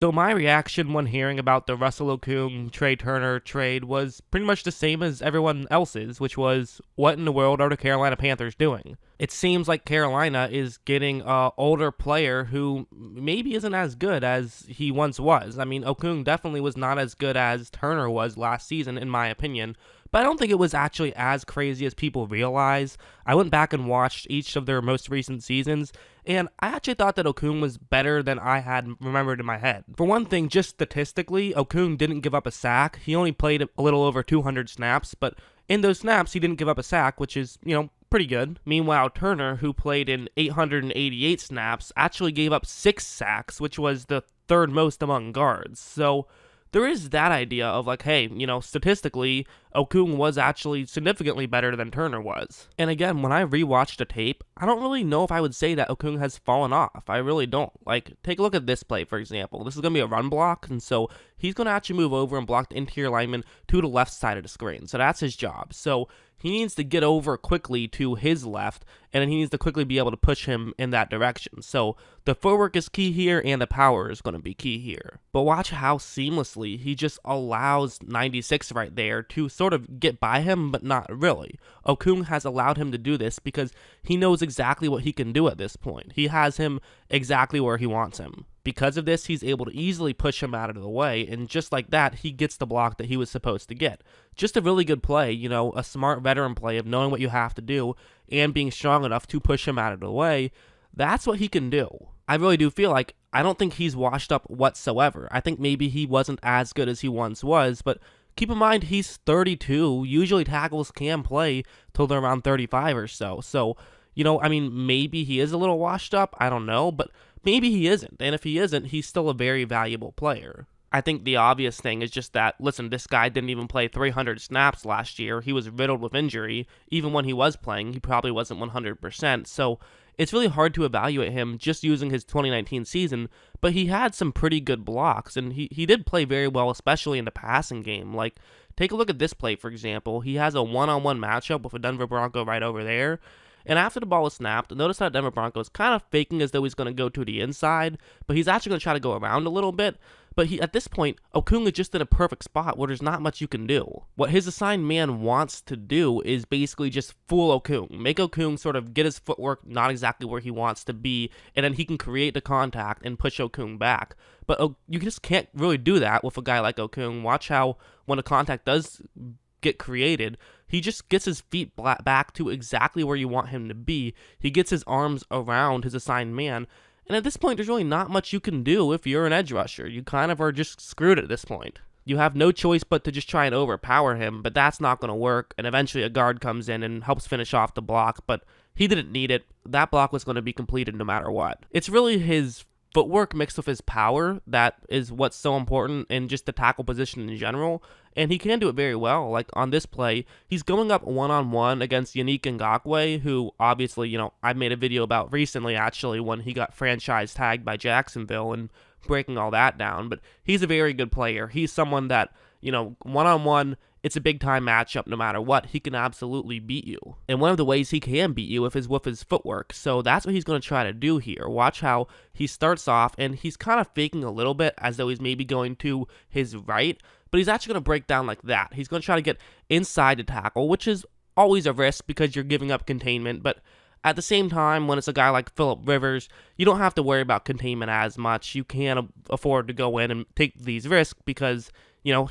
So my reaction when hearing about the Russell Okung Trai Turner trade was pretty much the same as everyone else's, which was, what in the world are the Carolina Panthers doing? It seems like Carolina is getting a older player who maybe isn't as good as he once was. I mean, Okung definitely was not as good as Turner was last season, in my opinion, but I don't think it was actually as crazy as people realize. I went back and watched each of their most recent seasons, and I actually thought that Okung was better than I had remembered in my head. For one thing, just statistically, Okung didn't give up a sack. He only played a little over 200 snaps, but in those snaps, he didn't give up a sack, which is, pretty good. Meanwhile, Turner, who played in 888 snaps, actually gave up 6 sacks, which was the third most among guards. So there is that idea of like, hey, statistically, Okung was actually significantly better than Turner was. And again, when I rewatched the tape, I don't really know if I would say that Okung has fallen off. I really don't. Like, take a look at this play, for example. This is going to be a run block, and so he's going to actually move over and block the interior lineman to the left side of the screen. So that's his job. So he needs to get over quickly to his left, and then he needs to quickly be able to push him in that direction. So the footwork is key here, and the power is going to be key here. But watch how seamlessly he just allows 96 right there to sort of get by him, but not really. Okung has allowed him to do this because he knows exactly what he can do at this point. He has him exactly where he wants him. Because of this, he's able to easily push him out of the way, and just like that, he gets the block that he was supposed to get. Just a really good play, a smart veteran play of knowing what you have to do and being strong enough to push him out of the way. That's what he can do. I really do feel like I don't think he's washed up whatsoever. I think maybe he wasn't as good as he once was, but keep in mind he's 32. Usually tackles can play till they're around 35 or so. So, maybe he is a little washed up. I don't know, but maybe he isn't. And if he isn't, he's still a very valuable player. I think the obvious thing is just that, listen, this guy didn't even play 300 snaps last year. He was riddled with injury. Even when he was playing, he probably wasn't 100%. So it's really hard to evaluate him just using his 2019 season, but he had some pretty good blocks, and he did play very well, especially in the passing game. Like, take a look at this play, for example. He has a one-on-one matchup with a Denver Bronco right over there. And after the ball is snapped, notice how Denver Bronco is kind of faking as though he's going to go to the inside, but he's actually going to try to go around a little bit. But at this point, Okung is just in a perfect spot where there's not much you can do. What his assigned man wants to do is basically just fool Okung. Make Okung sort of get his footwork not exactly where he wants to be, and then he can create the contact and push Okung back. But you just can't really do that with a guy like Okung. Watch how when a contact does get created, he just gets his feet back to exactly where you want him to be. He gets his arms around his assigned man. And at this point, there's really not much you can do if you're an edge rusher. You kind of are just screwed at this point. You have no choice but to just try and overpower him, but that's not going to work. And eventually a guard comes in and helps finish off the block, but he didn't need it. That block was going to be completed no matter what. It's really his footwork mixed with his power that is what's so important in just the tackle position in general, and he can do it very well. Like on this play, he's going up one-on-one against Yannick Ngakoue, who obviously, I made a video about recently actually when he got franchise tagged by Jacksonville and breaking all that down, but he's a very good player. He's someone that, one-on-one, it's a big-time matchup no matter what. He can absolutely beat you. And one of the ways he can beat you is with his footwork. So that's what he's going to try to do here. Watch how he starts off, and he's kind of faking a little bit as though he's maybe going to his right, but he's actually going to break down like that. He's going to try to get inside the tackle, which is always a risk because you're giving up containment, but at the same time, when it's a guy like Phillip Rivers, you don't have to worry about containment as much. You can afford to go in and take these risks because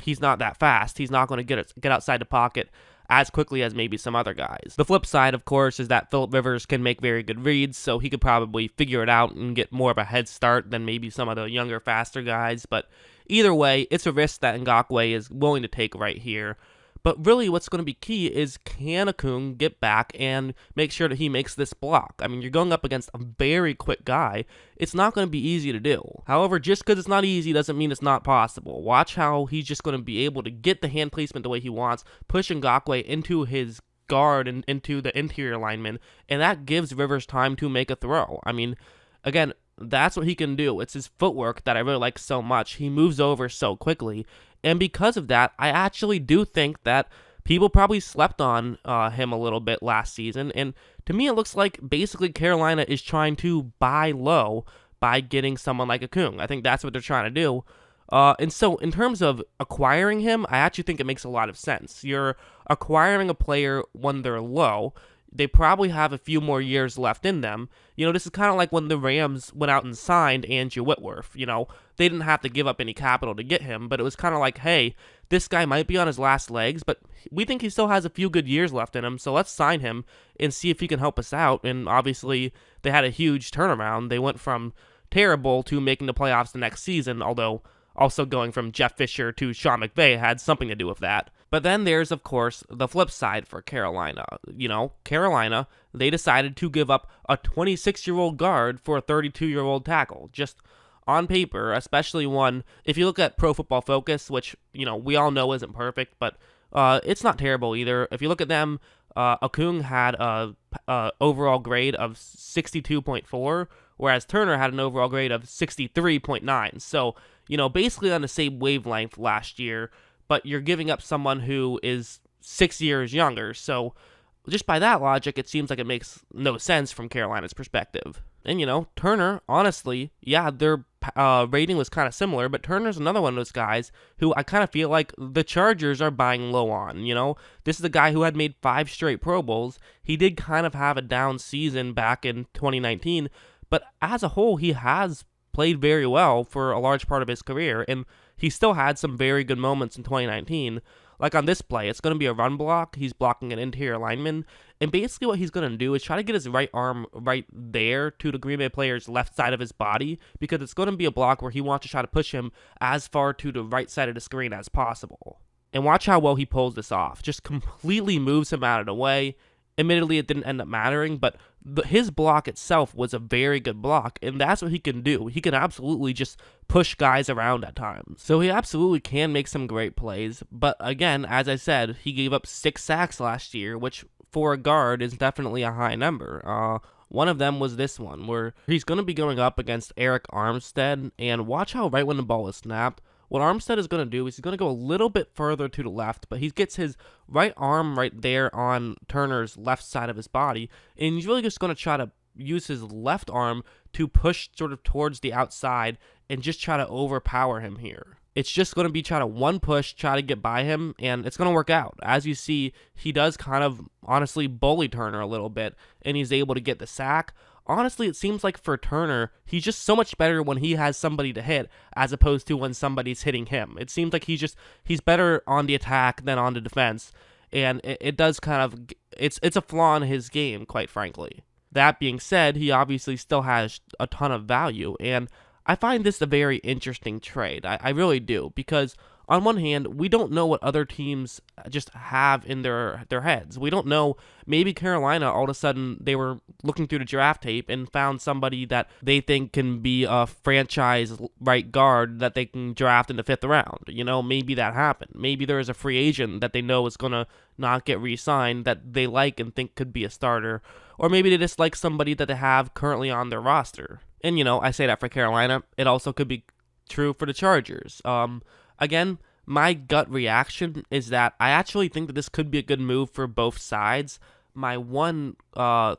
he's not that fast. He's not going to get outside the pocket as quickly as maybe some other guys. The flip side, of course, is that Phillip Rivers can make very good reads, so he could probably figure it out and get more of a head start than maybe some of the younger, faster guys. But either way, it's a risk that Ngakoue is willing to take right here. But really what's going to be key is can Okung get back and make sure that he makes this block? I mean, you're going up against a very quick guy. It's not going to be easy to do. However, just because it's not easy doesn't mean it's not possible. Watch how he's just going to be able to get the hand placement the way he wants, push Ngakoue into his guard and into the interior lineman, and that gives Rivers time to make a throw. I mean, again, that's what he can do. It's his footwork that I really like so much. He moves over so quickly. And because of that, I actually do think that people probably slept on him a little bit last season. And to me, it looks like basically Carolina is trying to buy low by getting someone like Okung. I think that's what they're trying to do. And so, in terms of acquiring him, I actually think it makes a lot of sense. You're acquiring a player when they're low. They probably have a few more years left in them. This is kind of like when the Rams went out and signed Andrew Whitworth. They didn't have to give up any capital to get him, but it was kind of like, hey, this guy might be on his last legs, but we think he still has a few good years left in him, so let's sign him and see if he can help us out. And obviously, they had a huge turnaround. They went from terrible to making the playoffs the next season, although also going from Jeff Fisher to Sean McVay had something to do with that. But then there's, of course, the flip side for Carolina. Carolina, they decided to give up a 26-year-old guard for a 32-year-old tackle. Just on paper, especially one, if you look at Pro Football Focus, which, we all know isn't perfect, but it's not terrible either. If you look at them, Okung had a overall grade of 62.4, whereas Turner had an overall grade of 63.9. So, basically on the same wavelength last year, but you're giving up someone who is 6 years younger. So just by that logic, it seems like it makes no sense from Carolina's perspective. And, Turner, honestly, yeah, their rating was kind of similar, but Turner's another one of those guys who I kind of feel like the Chargers are buying low on. This is a guy who had made 5 straight Pro Bowls. He did kind of have a down season back in 2019, but as a whole, he has played very well for a large part of his career, and he still had some very good moments in 2019. Like on this play, it's going to be a run block. He's blocking an interior lineman, and basically what he's going to do is try to get his right arm right there to the Green Bay player's left side of his body, because it's going to be a block where he wants to try to push him as far to the right side of the screen as possible. And watch how well he pulls this off. Just completely moves him out of the way. Admittedly, it didn't end up mattering, but his block itself was a very good block, and that's what he can do. He can absolutely just push guys around at times. So he absolutely can make some great plays, but again, as I said, he gave up 6 sacks last year, which for a guard is definitely a high number. One of them was this one, where he's going to be going up against Eric Armstead, and watch how right when the ball is snapped, what Armstead is going to do is he's going to go a little bit further to the left, but he gets his right arm right there on Turner's left side of his body, and he's really just going to try to use his left arm to push sort of towards the outside and just try to overpower him here. It's just going to be try to one push, try to get by him, and it's going to work out. As you see, he does kind of honestly bully Turner a little bit, and he's able to get the sack. Honestly, it seems like for Turner, he's just so much better when he has somebody to hit as opposed to when somebody's hitting him. It seems like he's better on the attack than on the defense, and it does kind of, it's a flaw in his game, quite frankly. That being said, he obviously still has a ton of value, and I find this a very interesting trade. I really do, because on one hand, we don't know what other teams just have in their heads. We don't know, maybe Carolina, all of a sudden, they were looking through the draft tape and found somebody that they think can be a franchise right guard that they can draft in the 5th round. Maybe that happened. Maybe there is a free agent that they know is going to not get re-signed that they like and think could be a starter. Or maybe they just like somebody that they have currently on their roster. And, I say that for Carolina. It also could be true for the Chargers. Again, my gut reaction is that I actually think that this could be a good move for both sides. My one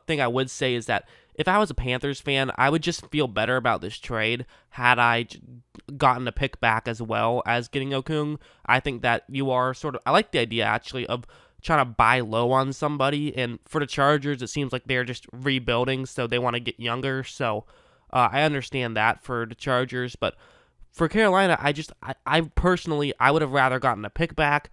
thing I would say is that if I was a Panthers fan, I would just feel better about this trade had I gotten a pick back as well as getting Okung. I think that you are I like the idea actually of trying to buy low on somebody, and for the Chargers, it seems like they're just rebuilding, so they want to get younger, so I understand that for the Chargers, but for Carolina, I personally, I would have rather gotten a pick back.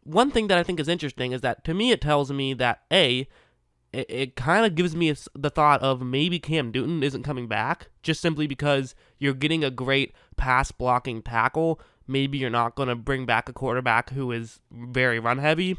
One thing that I think is interesting is that, to me, it tells me that, it kind of gives me the thought of maybe Cam Newton isn't coming back, just simply because you're getting a great pass-blocking tackle. Maybe you're not going to bring back a quarterback who is very run-heavy.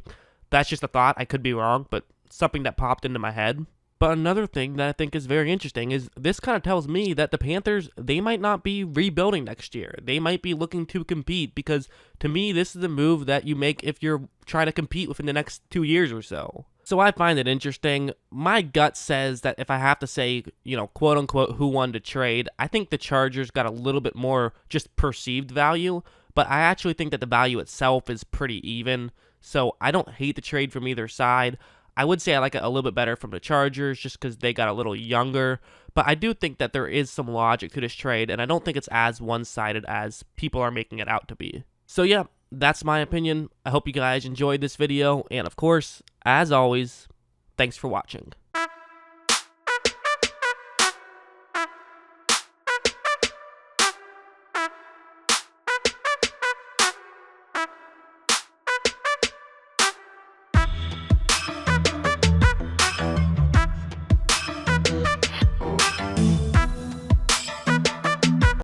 That's just a thought. I could be wrong, but something that popped into my head. But another thing that I think is very interesting is this kind of tells me that the Panthers, they might not be rebuilding next year. They might be looking to compete, because to me, this is a move that you make if you're trying to compete within the next 2 years or so. So I find it interesting. My gut says that if I have to say, quote unquote, who won the trade, I think the Chargers got a little bit more just perceived value, but I actually think that the value itself is pretty even. So I don't hate the trade from either side. I would say I like it a little bit better from the Chargers just because they got a little younger. But I do think that there is some logic to this trade, and I don't think it's as one-sided as people are making it out to be. So yeah, that's my opinion. I hope you guys enjoyed this video, and of course, as always, thanks for watching.